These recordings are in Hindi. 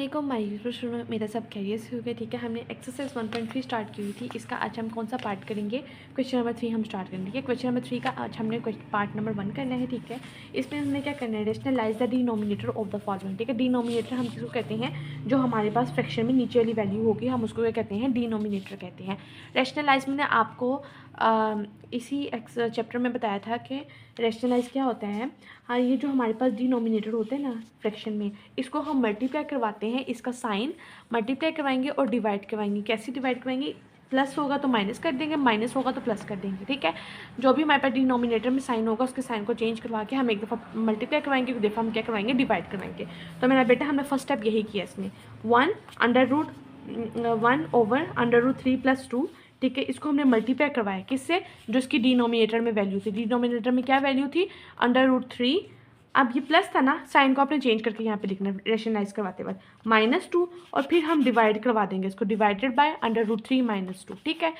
अस्सलाम वालेकुम मेरा सब खैरियत से हो गया। ठीक है, हमने एक्सरसाइज 1.3 स्टार्ट की हुई थी। इसका आज हम कौन सा पार्ट करेंगे? क्वेश्चन नंबर 3 हम स्टार्ट करेंगे। ठीक है, क्वेश्चन नंबर 3 का आज हमने पार्ट नंबर 1 करना है। ठीक है, इसमें हमने क्या करना है? Rationalise the denominator of the following. ठीक है, डिनोमिनेटर हम किसको कहते हैं? जो हमारे पास फ्रैक्शन में नीचे वाली वैल्यू होगी हम उसको क्या कहते हैं? डिनोमिनेटर कहते हैं। रेशनलाइज मैंने आपको इसी चैप्टर में बताया था कि रेशनलाइज क्या होता है। हाँ, ये जो हमारे पास डिनोमिनेटर होते हैं ना फ्रैक्शन में, इसको हम मल्टीप्लाई करवाते हैं। इसका साइन मल्टीप्लाई करवाएंगे और डिवाइड करवाएंगे। कैसे डिवाइड करवाएंगे? प्लस होगा तो माइनस कर देंगे, माइनस होगा तो प्लस कर देंगे। ठीक है, जो भी हमारे पास डिनोमिनेटर में साइन होगा उसके साइन को चेंज करवा के हम एक दफ़ा मल्टीप्लाई करवाएंगे, एक दफ़ा हम क्या करवाएंगे? डिवाइड करवाएंगे। तो मेरा बेटा हमने फर्स्ट स्टेप यही किया इसमें। 1/√1/√3 + 2। ठीक है, इसको हमने मल्टीप्लाई करवाया किससे? जो इसकी डिनोमिनेटर में वैल्यू थी। डिनोमिनेटर में क्या वैल्यू थी? √3। अब ये प्लस था ना, साइन को आपने चेंज करके यहाँ पे लिखना है रेशनलाइज करवाते वक्त -2, और फिर हम डिवाइड करवा देंगे इसको, डिवाइडेड बाय √3 - 2। ठीक है,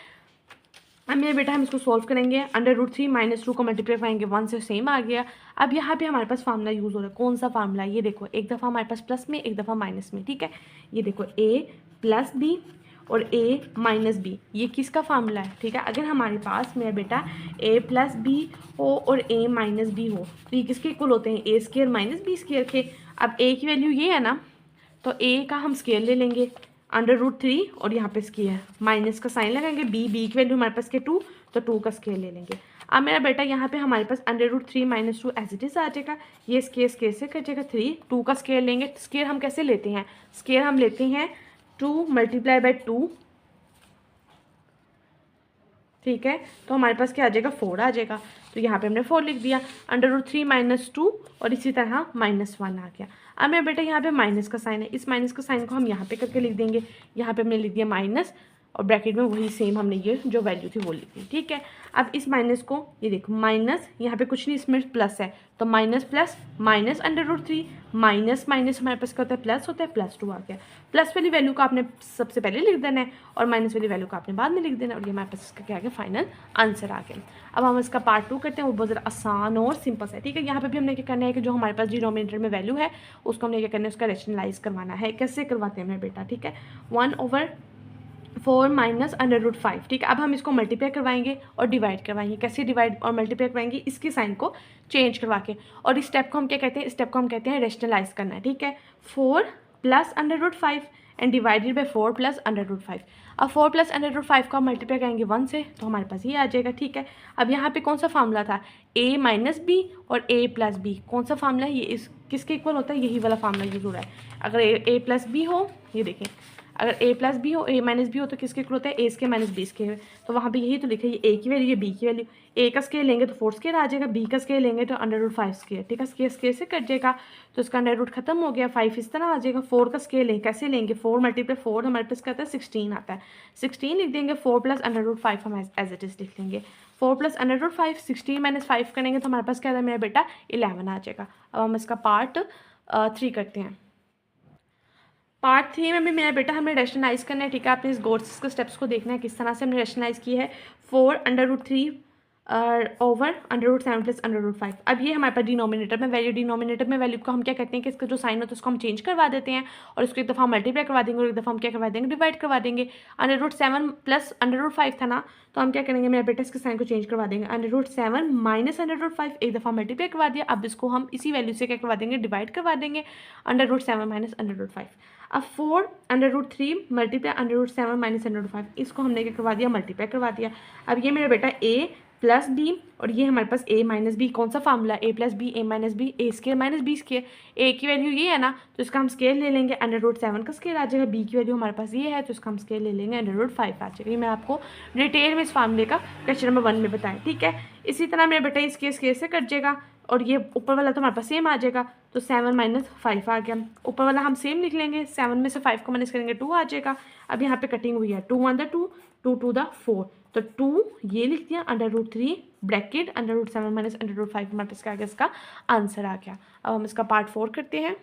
अब मेरे बेटा हम इसको सॉल्व करेंगे। √3 - 2 को मल्टीप्लाई करेंगे 1 से, सेम आ गया। अब यहाँ पे हमारे पास फार्मूला यूज़ हो रहा है। कौन सा फार्मूला? ये देखो, एक दफ़ा हमारे पास प्लस में, एक दफ़ा माइनस में। ठीक है, ये देखो a + b और a - b, ये किसका फार्मूला है? ठीक है, अगर हमारे पास मेरा बेटा a + b हो और a - b हो तो ये किसके इक्वल होते हैं? a² - b² के। अब a की वैल्यू ये है ना, तो a का हम स्केयर ले लेंगे √3 और यहाँ पे स्केयर माइनस का साइन लगाएंगे। b की वैल्यू हमारे पास के 2, तो 2 का स्केयर ले लेंगे। अब मेरा बेटा यहाँ पे हमारे पास √3 - 2 एज इट इज़ आ जाएगा। ये स्केयर स्केयर से कट जाएगा 3, 2 का स्केयर लेंगे। स्केयर हम कैसे लेते हैं? स्केयर हम लेते हैं 2 × 2। ठीक है, तो हमारे पास क्या आ जाएगा? 4 आ जाएगा। तो यहाँ पे हमने 4 लिख दिया। √3 - 2 और इसी तरह -1 आ गया। अब मेरे बेटा यहाँ पे माइनस का साइन है, इस माइनस का साइन को हम यहाँ पे करके लिख देंगे। यहाँ पे हमने लिख दिया माइनस और ब्रैकेट में वही सेम हमने ये जो वैल्यू थी वो लिख दी। ठीक है, अब इस माइनस को, ये देखो माइनस, यहाँ पे कुछ नहीं, इसमें प्लस है, तो minus plus minus √3 minus minus हमारे पास क्या होता है? प्लस होता है। +2 आ गया। प्लस वाली वैल्यू को आपने सबसे पहले लिख देना है और माइनस वाली वैल्यू को आपने बाद में लिख देना है, और ये हमारे पास इसका क्या आ गया? फाइनल आंसर आ गया। अब हम इसका पार्ट 2 करते हैं। वो बहुत ज़्यादा आसान और सिंपल है। ठीक है, यहाँ पे भी हमने क्या करना है कि जो हमारे पास डिनोमिनेटर में वैल्यू है उसको हमने क्या करना है? उसका रेशनलाइज करवाना है। कैसे करवाते हैं मेरे बेटा? ठीक है, 1/4 - ठीक है, अब हम इसको मल्टीप्लाई करवाएंगे और डिवाइड करवाएंगे। कैसे डिवाइड और मल्टीप्लाई करवाएंगे? इसके साइन को चेंज करवा के। और इस स्टेप को हम क्या कहते हैं? इस स्टेप को हम कहते हैं रेशनलाइज करना है। ठीक है, 4 + √5 एंड डिवाइडेड बाय 4 + √5। अब 4 + √5 को हम मल्टीप्लाई करेंगे 1 से, तो हमारे पास ये आ जाएगा। ठीक है, अब यहाँ पे कौन सा फार्मूला था? a - b और a + b। कौन सा फार्मूला है ये? इस किसके इक्वल होता है? यही वाला फार्मूला यूज हो रहा है। अगर a + b हो, ये देखें, अगर a + b हो, a - b हो, तो किसके इक्वल होता है? a² - b²। तो वहाँ पे यही तो लिखा है, ये a की वैल्यू, ये b की वैल्यू। a का स्केयर लेंगे तो 4 स्केयर आ जाएगा, b का स्केयर लेंगे तो √5²। ठीक है, स्केयर स्केयर से कट जाएगा, तो इसका √ खत्म हो गया। 5 इस तरह आ जाएगा। 4 का स्केयर लेंगे, कैसे लेंगे? 4 × 4 हमारे पास क्या आता है? 16 आता है। 16 लिख देंगे। 4 + √5 हम एज इट इज़ लिख लेंगे। 4 + √5, 16 - 5 करेंगे तो हमारे पास क्या आता है मेरा बेटा? 11 आ जाएगा। अब हम इसका पार्ट 3 करते हैं। पार्ट 3 में भी मेरा बेटा हमें रेशनलाइज करना है। ठीक है, आपने इस गोर्स के स्टेप्स को देखना है किस तरह से हमने रेशनलाइज की है। 4/√3 ओवर √7 + √5। अब ये हमारे पास डिनोमिनेटर में वैल्यू, डिनोमिनेटर में वैल्यू को हम क्या कहते हैं कि इसका जो साइन होता है उसको हम चेंज करवा देते हैं और इसको एक दफ़ा मल्टीप्लाई करवा देंगे और एक दफ़ा हम क्या करवा देंगे? डिवाइड करवा देंगे। √7 + √5 था ना, तो हम क्या करेंगे मेरा बेटा? इसके साइन को चेंज करवा देंगे। √7 - √5, एक दफ़ा मल्टीप्लाई करवा दिया। अब इसको हम इसी वैल्यू से क्या करवा देंगे? डिवाइड करवा देंगे। √7 - √5। अब 4/√3 मल्टीप्लाई √7 - √5, इसको हमने क्या करवा दिया? मल्टीप्लाई करवा दिया। अब ये मेरा बेटा a + b और ये हमारे पास a - b। कौन सा formula? a + b a - b a² - b²। a की वैल्यू ये है ना, तो इसका हम स्केयर ले लेंगे, √7 का स्केयर आ जाएगा। b की वैल्यू हमारे पास ये है, तो इसका हम स्केयर ले लेंगे, √5 आ जाएगा। ये मैं आपको डिटेल में इस फार्मूले का क्वेश्चन नंबर 1 में बताया। ठीक है, इसी तरह मेरा बेटा इसके स्केयर से कट जाएगा और ये ऊपर वाला तो हमारे पास सेम आ जाएगा, तो 7 - 5 आ गया। ऊपर वाला हम सेम लिख लेंगे, 7 में से 5 को माइनस करेंगे 2 आ जाएगा। अब यहाँ पे कटिंग हुई है, 2 × 2 2 × 4, तो 2 ये लिख दिया, √3 ब्रैकेट √7 - √5 हमारे पास क्या आ गया? इसका आंसर आ गया। अब हम इसका पार्ट 4 करते हैं।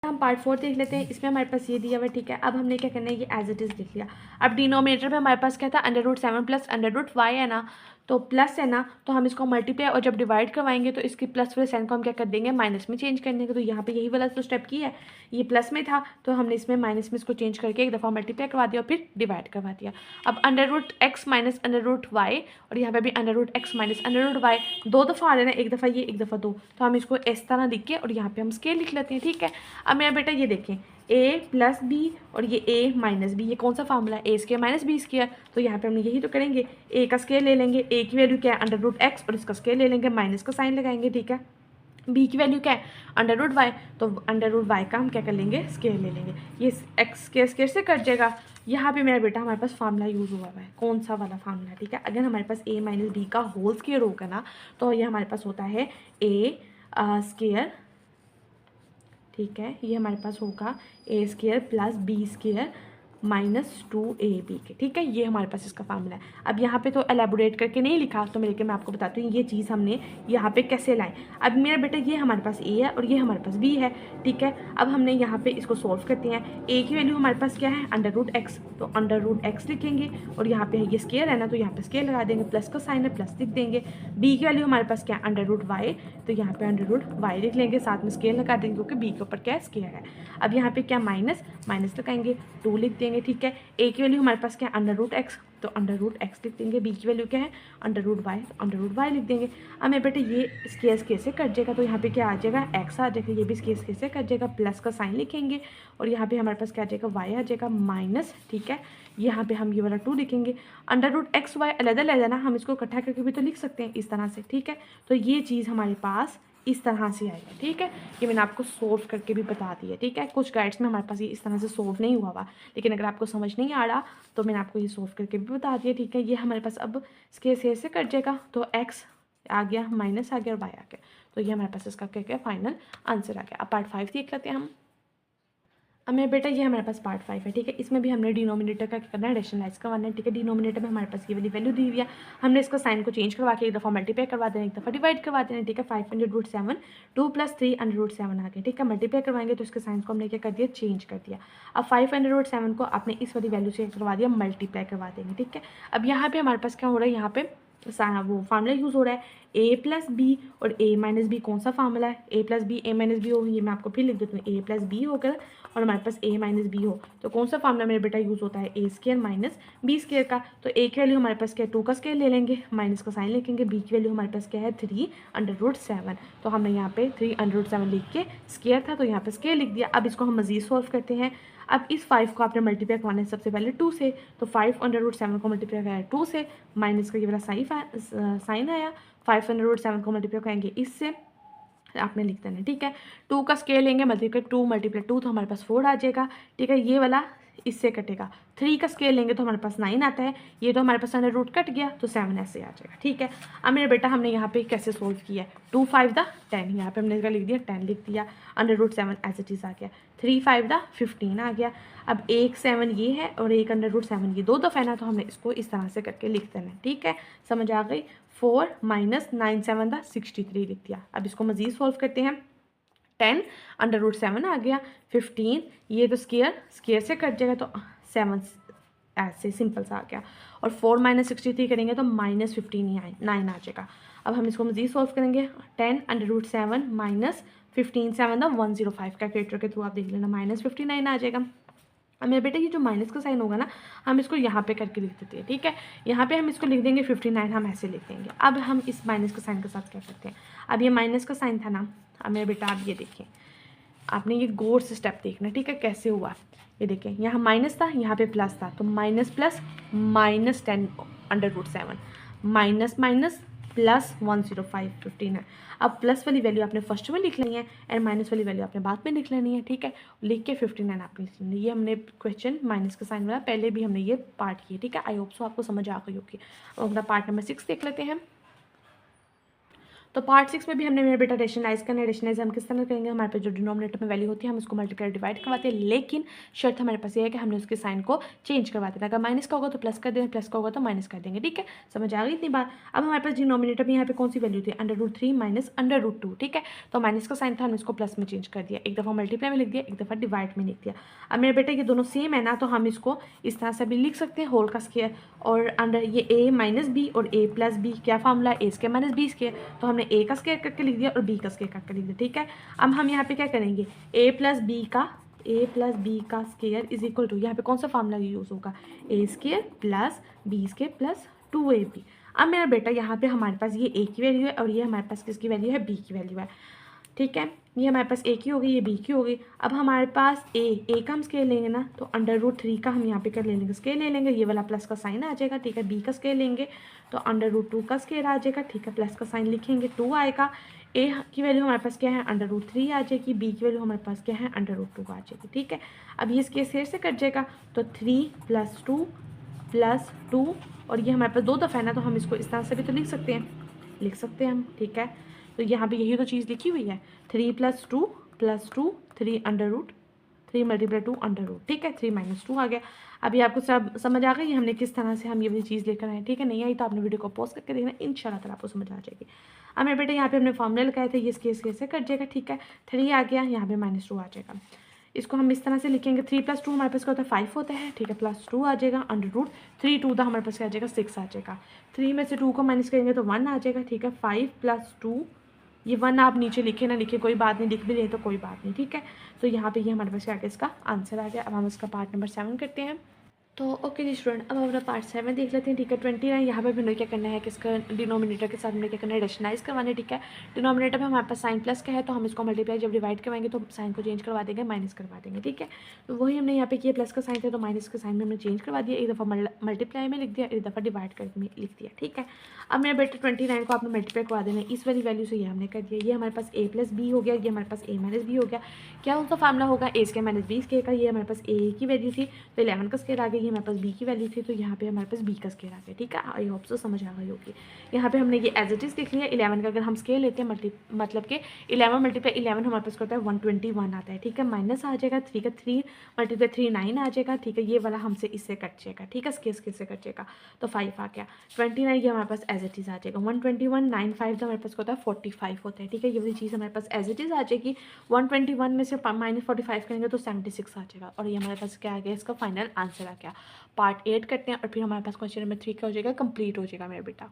हम पार्ट 4 देख लेते हैं। इसमें हमारे पास ये दिया हुआ है। ठीक है, अब हमने क्या करना है? ये एज इट इज़ लिख लिया। अब डिनोमिनेटर में हमारे पास क्या था? √7 + √y है ना, तो प्लस है ना, तो हम इसको मल्टीप्लाई और जब डिवाइड करवाएंगे तो इसकी प्लस वाले साइन को हम क्या कर देंगे, माइनस में चेंज कर देंगे। तो यहाँ पे यही वाला तो स्टेप किया है, ये प्लस में था तो हमने इसमें माइनस में इसको चेंज करके एक दफ़ा मल्टीप्लाई करवा दिया और फिर डिवाइड करवा दिया। अब under root X minus under root Y, और यहाँ पे भी under root X minus under root Y, दो दफ़ा आ रहे हैं, एक दफ़ा ये एक दफ़ा दो, तो हम इसको इस तरह लिख के और यहाँ पे हम स्केल लिख लेते हैं। ठीक है, अब मेरा बेटा ये देखें a प्लस बी और ये a माइनस बी, ये कौन सा फार्मूला है, ए स्केयर माइनस बी स्केयर। तो यहाँ पे हम यही तो करेंगे, a का स्केयर ले लेंगे, a की वैल्यू क्या है अंडर रूट एक्स और इसका स्केयर ले लेंगे, माइनस का साइन लगाएंगे। ठीक है, b की वैल्यू क्या है अंडर रूट वाई, तो अंडर रूट वाई का हम क्या कर लेंगे, स्केयर ले लेंगे, ये एक्स स्केयर से कट जाएगा। यहाँ पे मेरा बेटा हमारे पास फार्मूला यूज़ हुआ है, कौन सा वाला फार्मूला। ठीक है, अगर हमारे पास a माइनस बी का होल स्केयर होगा ना, तो ये हमारे पास होता है a स्केयर। ठीक है, ये हमारे पास होगा a square plus b square minus 2ab के। ठीक है, ये हमारे पास इसका फार्मूला है। अब यहाँ पे तो एलेबोरेट करके नहीं लिखा, तो लेकिन मैं आपको बताती हूँ ये चीज़ हमने यहाँ पे कैसे लाए। अब मेरा बेटा ये हमारे पास a है और ये हमारे पास b है। ठीक है, अब हमने यहाँ पे इसको सॉल्व करते हैं। a की वैल्यू हमारे पास क्या है अंडर रूट एक्स, तो अंडर रूट एक्स लिखेंगे और यहाँ पे ये स्केयर है ना, तो यहाँ पे स्केयर लगा देंगे, प्लस का साइन है प्लस लिख देंगे। b की वैल्यू हमारे पास क्या है अंडर रूट वाई, तो यहाँ पे अंडर रूट वाई लिख लेंगे, साथ में स्केयर लगा देंगे क्योंकि b के ऊपर क्या है स्केयर है। अब यहाँ पे क्या माइनस माइनस लगाएंगे, 2 लिख देंगे। ठीक है, a की वैल्यू हमारे पास क्या है अंडर रूट एक्स, तो अंडर रूट एक्स लिख देंगे, b की वैल्यू क्या है अंडर रूट वाई, तो अंडर रूट वाई लिख देंगे। अब मेरे बेटे ये स्केयर स्केयर से कट जाएगा, तो यहाँ पे क्या आ जाएगा एक्स आ जाएगा, ये भी स्केयर स्केयर से कट जाएगा, प्लस का साइन लिखेंगे और यहाँ पे हमारे पास क्या आ जाएगा वाई आ जाएगा माइनस। ठीक है, यहाँ पे हम ये वाला 2 लिखेंगे। अंडर रूट एक्स वाई अलग अलग है ना, हम इसको इकट्ठा करके भी तो लिख सकते हैं इस तरह से। ठीक है, तो ये चीज़ हमारे पास इस तरह से आएगा। ठीक है, ये मैंने आपको सोल्व करके भी बता दी है। ठीक है, कुछ गाइड्स में हमारे पास ये इस तरह से सोल्व नहीं हुआ हुआ, लेकिन अगर आपको समझ नहीं आ रहा तो मैंने आपको ये सोल्व करके भी बता दिया। ठीक है, ये हमारे पास अब स्केयर स्केयर से कट जाएगा, तो एक्स आ गया माइनस आ गया और वाई आ गया, तो ये हमारे पास इसका क्या क्या फाइनल आंसर आ गया। अब पार्ट 5 देख लेते हैं हम। अब मेरे बेटा ये हमारे पास पार्ट 5 है। ठीक है, इसमें भी हमने डिनोमिनेटर का क्या करना है, रेशनलाइज करवाना है। ठीक है, डिनोमिनेटर में हमारे पास ये वाली वैल्यू दी हुई है, हमने इसका साइन को चेंज करवा के एक दफ़ा मल्टीप्लाई करवा देना, एक दफ़ा डिवाइड करवा देना। ठीक है, 500√7 2 + 3 √7 आ गया। ठीक है, मल्टीप्लाई करवाएंगे तो इसके साइन को हमने क्या कर दिया, चेंज कर दिया। अब 500√7 को आपने इस वाली वैल्यू से करवा दिया, मल्टीप्लाई करवा देंगे। ठीक है, अब यहाँ पे हमारे पास क्या हो रहा है, यहाँ पे वो फार्मूला यूज़ हो रहा है a प्लस बी और a माइनस बी। कौन सा फार्मूला है, a plus B a minus B हो, ये मैं आपको फिर लिख देती हूँ, a प्लस बी होकर और हमारे पास a माइनस बी हो, तो कौन सा फार्मूला मेरे बेटा यूज़ होता है, a square minus b square का। तो a की वैल्यू हमारे पास क्या है 2 का स्केयर ले लेंगे, माइनस का साइन लिखेंगे, b की वैल्यू हमारे पास क्या है 3√7, तो हमने यहाँ पे 3√7 लिख के स्केयर था तो यहाँ पे स्केयर लिख दिया। अब इसको हम मज़ीद सॉल्व करते हैं। अब इस 5 को आपने मल्टीप्लाई करवाना है सबसे पहले 2 से, तो 500√7 को मल्टीप्लाई कराया 2 से, माइनस का ये वाला साइन आया, 500√7 को मल्टीप्लाई करेंगे इससे, आपने लिख देना। ठीक है, 2 का स्केयर लेंगे, मल्टीप्लाई 2 मल्टीप्लाई 2 तो हमारे पास 4 आ जाएगा। ठीक है, ये वाला इससे कटेगा, 3 का स्केयर लेंगे तो हमारे पास 9 आता है, ये तो हमारे पास अंडर रूट कट गया तो 7 ऐसे आ जाएगा। ठीक है, अब मेरे बेटा हमने यहाँ पे कैसे सोल्व किया है, 2 5 द 10, यहाँ पे हमने इसका लिख दिया 10 लिख दिया, √7 एज इट इज़ आ गया, 3 5 द 15 आ गया। अब 1 7 ये है और 1 √7 ये 2 दफ़ा है ना, तो हमने इसको इस तरह से करके लिख देना है। ठीक है, समझ आ गई। 4 - 9 7 द 63 लिख दिया। अब इसको मज़ीद सोल्व करते हैं, 10 √7 आ गया, 15 ये तो स्केयर से कट जाएगा तो 7 ऐसे सिंपल सा आ गया, और 4 - 63 करेंगे तो -9 आ जाएगा। अब हम इसको मज़ीद सॉल्व करेंगे, 10 √7 माइनस 15 7 द 105, कैलकुलेटर के थ्रू आप देख लेना, -59 आ जाएगा। अब मेरे बेटे ये जो माइनस का साइन होगा ना, हम इसको यहाँ पे करके लिख देते हैं। ठीक है, यहाँ पे हम इसको लिख देंगे 59, हम ऐसे लिख देंगे। अब हम इस माइनस का साइन के साथ क्या करते हैं, अब ये माइनस का साइन था ना, अब मेरे बेटा आप ये देखें, आपने ये गौर से स्टेप देखना। ठीक है, कैसे हुआ, ये देखें, यहाँ माइनस था यहाँ पे प्लस था, तो minus plus -10 √7 minus minus plus 105 15 है। अब प्लस वाली वैल्यू आपने फर्स्ट में लिख लेनी है एंड माइनस वाली वैल्यू आपने बाद में लिख लेनी है। ठीक है, लिख के 59 आपने लिख लेनी है। ये हमने क्वेश्चन माइनस का साइन वाला पहले भी हमने ये पार्ट किया। ठीक है, आई होप सो आपको समझ आ गई होगी। अब अपना पार्ट नंबर 6 देख लेते हैं। तो पार्ट 6 में भी हमने मेरा बेटा रेशनलाइज करना है। रेशनलाइज हम किस तरह करेंगे, हमारे पास जो डिनोमिनेटर में वैल्यू होती है हम उसको मल्टीप्लाई डिवाइड करवाते हैं, लेकिन शर्त हमारे पास ये है कि हमने उसके साइन को चेंज करवा देना। अगर माइनस का होगा तो प्लस कर देंगे, प्लस का होगा तो माइनस कर देंगे। ठीक है, समझ आ गई इतनी बात। अब हमारे पास डिनोमिनेटर में यहाँ पे कौन सी वैल्यू थी, √3 माइनस √2। ठीक है, तो माइनस का साइन था, हमने इसको प्लस में चेंज कर दिया। एक दफ़ा मल्टीप्लाई में लिख दिया, एक दफ़ा डिवाइड में लिख दिया। अब मेरे बेटा ये दोनों सेम है ना, तो हम इसको इस तरह से भी लिख सकते हैं, होल का स्क्वायर और अंडर ये a माइनस बी और a प्लस बी, क्या formula, a square minus b square, तो हमने a का स्क्वायर करके लिख दिया और b का स्क्वायर करके लिख दिया। ठीक है, अब हम यहाँ पे क्या करेंगे, a प्लस बी का स्क्वायर इज इक्वल टू, यहाँ पे कौन सा फार्मूला यूज़ होगा, a square plus b square plus 2ab। अब मेरा बेटा यहाँ पे हमारे पास ये a की वैल्यू है और ये हमारे पास किसकी वैल्यू है, b की वैल्यू है। ठीक है, ये हमारे पास a की हो गई, ये b की हो गई। अब हमारे पास a का हम स्केल लेंगे ना, तो √3 का हम यहाँ पे कर लेंगे स्केल ले लेंगे, ये वाला प्लस का साइन आ जाएगा। ठीक है, b का स्केल लेंगे तो √2 का स्केल आ जाएगा। ठीक है, प्लस का साइन लिखेंगे, 2 आएगा। a की वैल्यू हमारे पास क्या है, √3 आ जाएगी, b की वैल्यू हमारे पास क्या है, √2 आ जाएगी। ठीक है, अब ये इसके शेर से कट जाएगा, तो 3 + 2 + 2 और ये हमारे पास 2 दफ़ा है ना, तो हम इसको इस तरह से भी तो लिख सकते हैं हम। ठीक है, तो यहाँ पे यही तो चीज़ लिखी हुई है, 3 + 2 + 2 3 √3 × 2 √। ठीक है, 3 - 2 आ गया। अभी आपको सब समझ आ गई हमने किस तरह से हम ये वाली चीज़ लेकर आए। ठीक है, नहीं आई तो आपने वीडियो को पॉज करके देखना, इंशाल्लाह ताला आपको समझ आ जाएगी। अब मेरे बेटे यहाँ पे हमने फॉर्मूला लगाए थे, ये इसके से कट जाएगा। ठीक है, 3 आ गया, यहाँ पे -2 आ जाएगा। इसको हम इस तरह से लिखेंगे, 3 + 2 हमारे पास क्या होता है, 5 होता है। ठीक है, +2 आ जाएगा, √3 2 दा हमारे पास क्या आ जाएगा, 6 आ जाएगा। 3 में से 2 को माइनस करेंगे तो 1 आ जाएगा। ठीक है, 5 + 2, ये 1 आप नीचे लिखे ना लिखे कोई बात नहीं, लिख भी रहे तो कोई बात नहीं। ठीक है, तो यहाँ पे ये हमारे पास क्या आ गया, इसका आंसर आ गया। अब हम इसका पार्ट नंबर 7 करते हैं। तो ओके जी स्टूडेंट, अब हम अपना पार्ट 7 देख लेते हैं। ठीक है, 29 यहाँ पे हमने क्या करना है कि इसका डिनोमिनेटर के साथ हमने क्या करना है, रेशनलाइज करवाना है। ठीक है, डिनोमिनेटर में हमारे पास साइन प्लस का है, तो हम इसको मल्टीप्लाई जब डिवाइड करवाएंगे तो साइन को चेंज करवा देंगे, माइनस करवा देंगे। ठीक है, तो वही हमने यहाँ पे किया, प्लस का साइन था तो माइनस का साइन में हमने चेंज करवा दिया, एक दफ़ा मल्टीप्लाई में लिख दिया, एक दफ़ा डिवाइड करके लिख दिया। ठीक है, अब मेरे बेटे 29 को आपने मल्टीप्लाई करवा देना है इस वाली वैल्यू से, ये हमने कर दिया। ये हमारे पास a + b हो गया, ये हमारे पास a - b हो गया। क्या उसका फार्मूला होगा, a स्क्वायर - b स्क्वायर का। ये हमारे पास a की वैल्यू थी तो 11 का स्क्वायर आ गया, ये हमारे पास b की वैल्यू थी तो यहाँ पे हमारे पास b का स्क्वायर आ गया। ठीक है, आई होप सो समझ आ गई होगी। यहाँ पे हमने ये एज इट इज़ लिख लिया। 11 का अगर हम स्केल लेते हैं मतलब कि 11 × 11 हमारे पास होता है 121 आता है। ठीक है, माइनस आ जाएगा, 3 का 3 × 3 9 आ जाएगा। ठीक है, ये वाला हमसे इससे कट जाएगा। ठीक है, स्केल से कट जाएगा तो 5 आ गया। 29 ये हमारे पास एज इट इज़ आ जाएगा। 121 9 5 तो हमारे पास होता है 45 होता है। ठीक है, ये वाली चीज़ हमारे पास एज इट इज़ आ जाएगी। 121 में से -45 करेंगे तो 76 आ जाएगा और ये हमारे पास क्या आ गया, इसका फाइनल आंसर आ गया। पार्ट 8 करते हैं और फिर हमारे पास क्वेश्चन नंबर 3 क्या हो जाएगा, कंप्लीट हो जाएगा मेरा बेटा।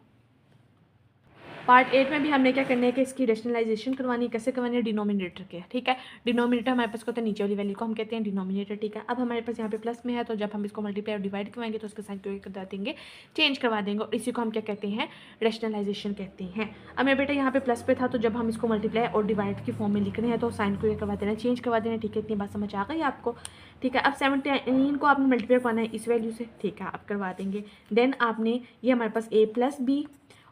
पार्ट 8 में भी हमने क्या करना है कि इसकी रेशनलाइजेशन करवानी है। कैसे करवानी है, डिनोमिनेटर के। ठीक है, डिनोमिनेटर हमारे पास होता है नीचे वाली वैल्यू को हम कहते हैं डिनोमिनेटर। ठीक है, अब हमारे पास यहाँ पे प्लस में है तो जब हम इसको मल्टीप्लाई और डिवाइड करवाएंगे तो उसके साइन को कर देंगे, चेंज करवा देंगे और इसी को हम क्या कहते हैं, रेशनलाइजेशन कहते हैं। अब मेरे बेटा यहाँ पे प्लस पे था तो जब हम इसको मल्टीप्लाई और डिवाइड की फॉर्म में लिखने हैं तो साइन को ये करवा देना, चेंज करवा देना। ठीक है, इतनी बात समझ आ गई आपको। ठीक है, अब 17 को आपने मल्टीप्लाई करवाना है इस वैल्यू से। ठीक है, आप करवा देंगे। देन आपने ये हमारे पास a + b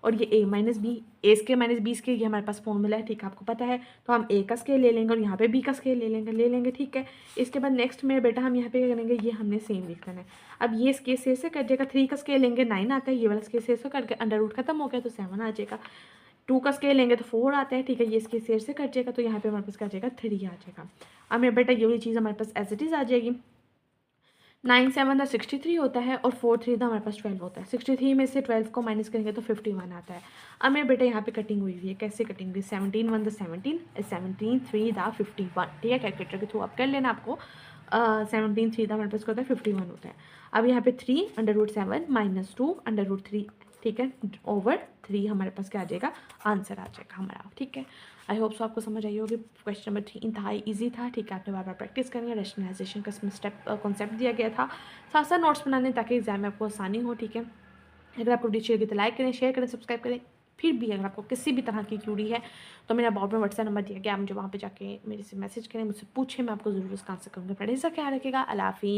और ये a - b, a square - b square, ये हमारे पास फॉर्मूला है। ठीक है, आपको पता है तो हम a का स्केल ले लेंगे और यहाँ पे b का स्केल ले लेंगे। ठीक है, इसके बाद नेक्स्ट मेरे बेटा हम यहाँ पे क्या करेंगे, ये हमने सेम लिख लेना है। अब ये स्केल से कट जाएगा, 3 का स्केल लेंगे 9 आता है, ये वाला स्केल से कट गया, √ खत्म हो गया तो 7 आ जाएगा। 2 का स्केल लेंगे तो 4 आता है। ठीक है, ये इसके शेर से कट जाएगा तो यहाँ पे हमारे पास क्या जाएगा, 3 आ जाएगा। अब मेरे बेटा ये वाली चीज़ हमारे पास एज इट इज़ आ जाएगी। 9 7 63 होता है और 4 3 हमारे पास 12 होता है। 63 में से 12 को माइनस करेंगे तो 51 आता है। अब मेरे बेटा यहाँ पे कटिंग हुई है, कैसे कटिंग हुई, 17 1 17, 17 3 51। ठीक है, कैलकुलेटर के थ्रू आप कर लेना, आपको 17 3 हमारे पास होता है 51 होता है। अब यहाँ पे 3 √7 -2 √3। ठीक है, ओवर 3 हमारे पास क्या आ जाएगा, आंसर आ जाएगा हमारा। ठीक है, आई होप सो आपको समझ आई होगी। क्वेश्चन नंबर 3 इंतहाई ईजी था। ठीक है, आपने बार बार प्रैक्टिस करनी है। रेशनलाइजेशन का इसमें स्टेप कॉन्सेप्ट दिया गया था, साथ साथ नोट्स बनाने ताकि एग्जाम में आपको आसानी हो। ठीक है, अगर आपको वीडियो अच्छी लगी तो लाइक करें, शेयर करें, सब्सक्राइब करें। फिर भी अगर आपको किसी भी तरह की क्यूरी है तो मेरा अबाउट में व्हाट्सएप नंबर दिया गया, आप मुझे वहाँ पे जाके मेरे से मैसेज करें, मुझसे पूछें, मैं आपको ज़रूर उसका आंसर करूँगा। अपना ख्याल रखिएगा। अल्लाह हाफिज़।